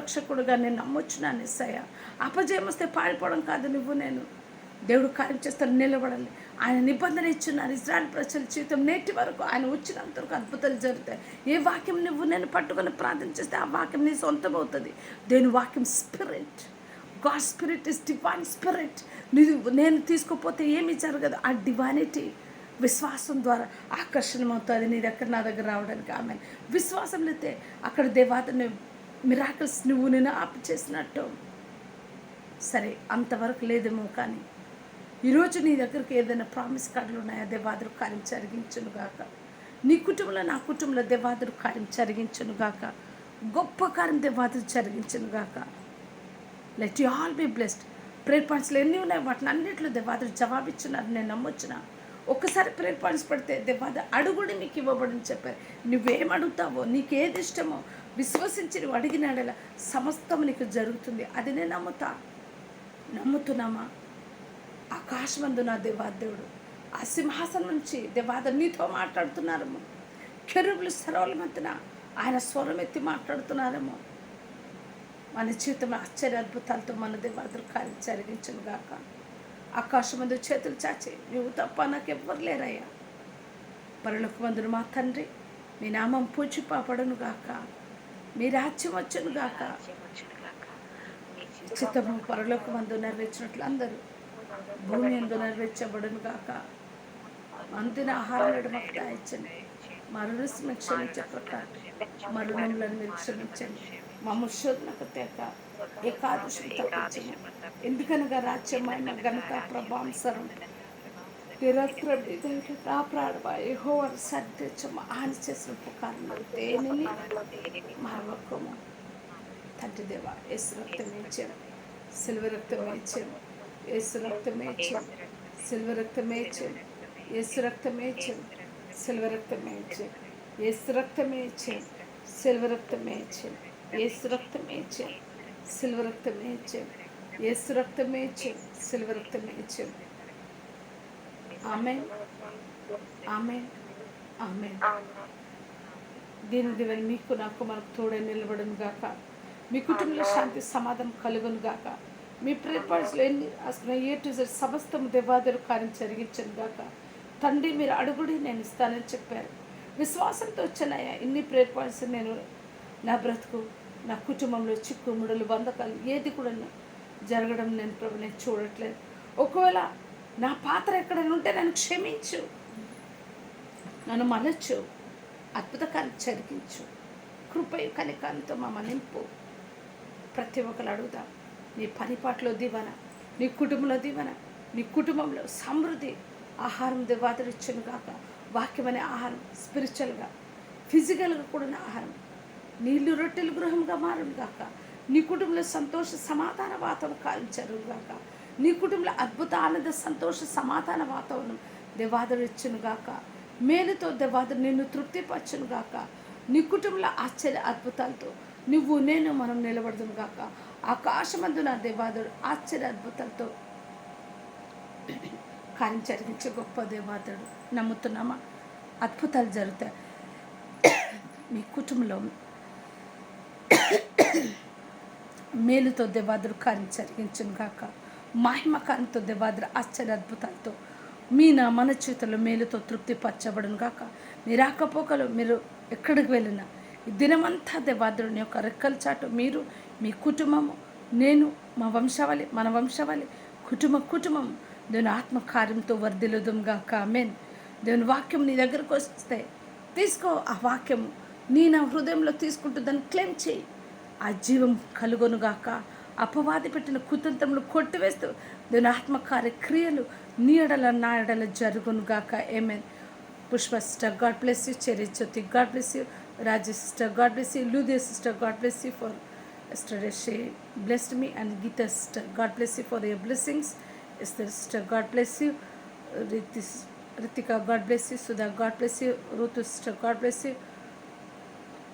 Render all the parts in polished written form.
రక్షకుడుగా నేను నమ్మొచ్చున్నాను యేసయ్య. అపజయం వస్తే పారిపోవడం కాదు, నువ్వు నేను దేవుడు కార్యం చేస్తారు, నిలబడాలి. ఆయన నిబంధన ఇచ్చున్నారు ఇజ్రాయెల్ ప్రజల జీవితం నేటి వరకు. ఆయన వచ్చినంత వరకు అద్భుతాలు జరుగుతాయి. ఏ వాక్యం నువ్వు నేను పట్టుకొని ప్రార్థన చేస్తే ఆ వాక్యం నీ సొంతం అవుతుంది. దేని వాక్యం spirit. God spirit is divine spirit. నేను తీసుకోపోతే ఏమీ జరగదు. ఆ డివైనిటీ విశ్వాసం ద్వారా ఆకర్షణమవుతుంది నీ దగ్గర నా దగ్గర రావడానికి. ఆమె విశ్వాసం లేతే అక్కడ దేవాతని మిరాకిల్స్ నువ్వు నేను ఆపు చేసినట్టు. సరే, అంతవరకు లేదేమో, కానీ ఈరోజు నీ దగ్గరికి ఏదైనా ప్రామిస్ కార్డులు ఉన్నాయా? దేవాదుడు కార్యం జరిగించును గాక. నీ కుటుంబంలో నా కుటుంబంలో దేవాదుడు కార్యం జరిగించును గాక. గొప్ప కార్యం దేవాదుడు జరిగించును గాక. Let you all be blessed. Prayer పాయింట్స్లో ఎన్ని ఉన్నాయి, వాటిని అన్నింటిలో దేవాదుడు జవాబిచ్చున్నారు, నేను నమ్మొచ్చిన. ఒక్కసారి ప్రేయర్ పాయింట్స్ పడితే దేవాదుడు అడుగుడి మీకు ఇవ్వబడని చెప్పారు. నువ్వేం అడుగుతావో, నీకేది ఇష్టమో విశ్వసించి నువ్వు అడిగినాడలా సమస్తం నీకు జరుగుతుంది. అది నేను నమ్ముతున్నామా? ఆకాశమందు నా దేవాదేవుడు ఆ సింహాసనం నుంచి దేవాదేవుడు నీతో మాట్లాడుతున్నారేమో. కెరూబులు సర్వల మధ్యన ఆయన స్వరం ఎత్తి మాట్లాడుతున్నారేమో. మన జీవితం ఆశ్చర్య అద్భుతాలతో మన దేవాదేవుడు కార్యం జరిగించును గాక. ఆకాశమందు చేతులు చాచి, నువ్వు తప్ప నాకు ఎవ్వరు లేరయ్యా. పరలోకమందున మా తండ్రి, మీ నామం పూజింపబడును గాక. మీ రాజ్యం వచ్చును గాక. చిత్తము పరలోకమందు నెరవేర్చినట్లు అందరూ భూమి యందు నెరవేర్చబడును గాక. అందిన ఆహారం మాకు దయచండి. మా రుణం క్షమించే ప్రకారం మా రుణములను మీరు క్షమించండి. మా శోధనకు తేక ఏకాదశి తప్పించము. ఎందుకనగా రాజ్యమైన ఘనత ప్రభావం సరం నా ప్రాణమా యెహోవాను సన్నిధించము. ఆయన చేసిన ఉపకారం దేనిని మరొకము. తండ్రి దేవా, యేసు రక్తమే ఇచ్చాము, సిల్వ రక్తమే ఇచ్చాము, యేసు రక్తమే ఇచ్చాము, సిల్వ రక్తమే ఇచ్చాము, యేసు రక్తమే ఇచ్చాము, సిల్వ రక్తమే ఇచ్చాము, యేసు రక్తమే ఇచ్చాము, సిల్వ రక్తమే ఇచ్చాము, యేసు రక్తమే ఇచ్చాము, సిల్వ రక్తమే ఇచ్చాము, యేసు రక్తమే ఇచ్చాము, సిల్వ రక్తమే ఇచ్చాము. ఆమేన్, ఆమేన్, ఆమేన్. దీని దివెన మీకు నాకు మనకు తోడే నిలబడును గాక. మీ కుటుంబంలో శాంతి సమాధానం కలుగును గాక. మీ ప్రేయర్ పాయింట్స్లో ఎన్ని ఏ టు జెడ్ సమస్తము దేవాదేవుడు కార్యం జరిగించను గాక. తండ్రి, మీరు అడుగుడి నేను ఇస్తానని చెప్పారు. విశ్వాసంతో వచ్చానయ్యా. ఇన్ని ప్రేయర్ పాయింట్స్ నేను నా బ్రతుకు, నా కుటుంబంలో చిక్కుముడులు బంధకాలు ఏది కూడా జరగడం నేను చూడట్లేదు. ఒకవేళ నా పాత్ర ఎక్కడైనా ఉంటే నన్ను క్షమించు, నన్ను మలచు, అద్భుతకాన్ని జరిగించు. కృపయు కనికాంతో మమ్మ నింపు. ప్రతి ఒక్కరు అడుగుదాం. నీ పరిపాట్లో దీవెన, నీ కుటుంబంలో దీవెన, నీ కుటుంబంలో సమృద్ధి. ఆహారం దేవాదుడు ఇచ్చును గాక. వాక్యం అనే ఆహారం స్పిరిచువల్గా, ఫిజికల్గా కూడిన ఆహారం. నీళ్లు రొట్టెలు గృహంగా మారును గాక. నీ కుటుంబంలో సంతోష సమాధాన వాతావరణం కాల్చరు గాక. నీ కుటుంబంలో అద్భుత ఆనంద సంతోష సమాధాన వాతావరణం దేవాదుడు ఇచ్చును గాక. మేలుతో దేవాదుడు నిన్ను తృప్తిపరచును గాక. నీ కుటుంబంలో ఆశ్చర్య అద్భుతాలతో నువ్వు నేను మనం నిలబడదును గాక. ఆకాశమందు నా దేవాదుడు ఆశ్చర్య అద్భుతాలతో కార్యం జరిగించే గొప్ప దేవాదుడు. నమ్ముతున్నామా? అద్భుతాలు జరుగుతాయి మీ కుటుంబంలో. మేలుతో దేవాదుడు కార్యం జరిగించును గాక. మహిమకారంతో దేవాదుడు ఆశ్చర్య అద్భుతాలతో మన చేతుల్లో మేలుతో తృప్తిపరచబడును గాక. మీ రాకపోకలు మీరు ఎక్కడికి వెళ్ళినా ఈ దినమంతా దేవాదుని యొక్క రెక్కల చాటు మీరు, మీ కుటుంబము, నేను, మా వంశావళి, మన వంశావళి, కుటుంబం దేవుని ఆత్మకార్యంతో వర్ధిల్లుదుం గాక. ఆమేన్. దేవుని వాక్యం నీ దగ్గరకు వస్తే తీసుకో. ఆ వాక్యము నా హృదయంలో తీసుకుంటూ దాన్ని క్లెయిమ్ చేయి. ఆ జీవం కలుగొను గాక. అపవాది పెట్టిన కుతంత్రములు కొట్టివేస్తూ దేవుని ఆత్మకార్య క్రియలు నీ ఎడల నా ఎడల జరుగును గాక. Amen. Pushpa sister, God bless you. Cherry Jyothi, God bless you. Raji sister, God bless you. Ludia sister, God bless you for yesterday she blessed me. And Geeta sister, God bless you for your blessings. Esther sister, God bless you. Ritika, God bless you. Sudha, God bless you. Rutu sister, God bless you.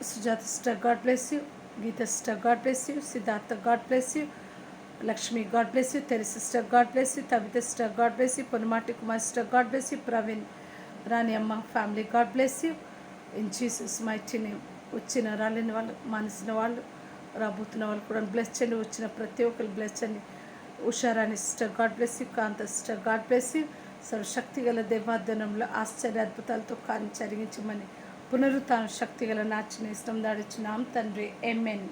Sujata sister, God bless you. Geeta sister, God bless you. Siddhartha, God bless you. Lakshmi, God bless you. Terry sister, God bless you. Tabitha sister, God bless you. Ponumati Kumar sister, God bless you. Praveen, Rani Amma family, God bless you. In Jesus mighty name. వచ్చిన రాలేని వాళ్ళు, మానేసిన వాళ్ళు రాబోతున్న వాళ్ళు కూడా bless చేయండి. వచ్చిన ప్రతి ఒక్కరు బ్లెస్ చేయండి. Usharani sister God bless you. కాంత సిస్టర్ గాడ్ బ్లెస్ యూ. సర్వశక్తి గల దేవాధ్యనంలో ఆశ్చర్య అద్భుతాలతో కార్యం జరిగించమని పునరుత్థాన శక్తి గల నాచిన ఇష్టం దాడిచ్చినాం తండ్రి. ఆమేన్.